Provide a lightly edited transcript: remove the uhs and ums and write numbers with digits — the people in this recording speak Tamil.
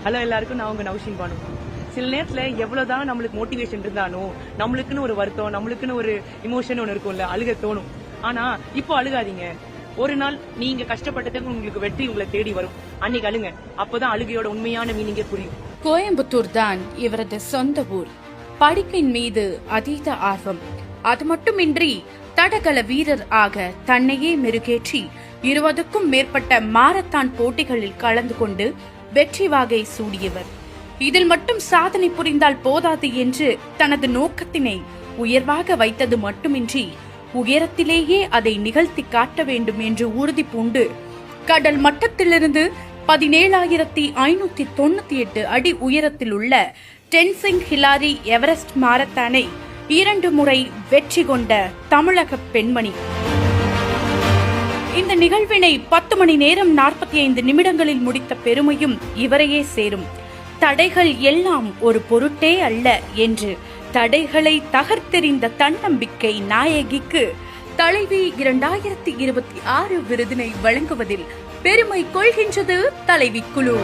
ஹலோ எல்லாருக்கும், நான் உங்க நௌஷின் பானு. சில நேரத்துல எவ்வளவுதான் நம்மளுக்கு மோட்டிவேஷன் இருந்தாலும் நம்மளுக்குன்னு ஒரு வருத்தம், நம்மளுக்குன்னு ஒரு இமோஷன் ஒன்று இருக்கும்ல, அழுக தோணும். ஆனா இப்போ அழுகாதீங்க. ஒரு நாள் நீங்க கஷ்டப்பட்டதுக்கு உங்களுக்கு வெற்றி உங்களை தேடி வரும். அன்னைக்கு அழுங்க. அப்பதான் அழுகையோட உண்மையான மீனிங்கே புரியும். கோயம்புத்தூர் தான் இவரது சொந்த ஊர். படிப்பின் மீது அதீத ஆர்வம். அது மட்டுமின்றி தடகள வீரர் ஆக தன்னையே மெருகேற்றி 20க்கும் மேற்பட்ட மாரத்தான் போட்டிகளில் கலந்து கொண்டு வெற்றி வாகை சூடியவர். இதில் மட்டும் சாதனை புரிந்தால் போதாது என்று தனது நோக்கத்தினை உயர்வாக வைத்தது மட்டுமின்றி உயரத்திலேயே அதை நிகழ்த்தி காட்ட வேண்டும் என்று உறுதி பூண்டு கடல் மட்டத்திலிருந்து 17,598 அடி உயரத்தில் உள்ள டென்சிங் ஹிலாரி எவரெஸ்ட் மாரத்தானை 2 முறை வெற்றி கொண்ட தமிழக பெண்மணி. இந்த நிகழ்வினை 10 மணி நேரம் 45 நிமிடங்களில் முடித்த பெருமையும் இவரையே சேரும். தடைகள் எல்லாம் ஒரு பொருட்டே அல்ல என்று தடைகளை தகர்த்தெறிந்த தன்னம்பிக்கை நாயகிக்கு தலைவி 2026 விருதினை வழங்குவதில் பெருமை கொள்கின்றது தலைவி குழு.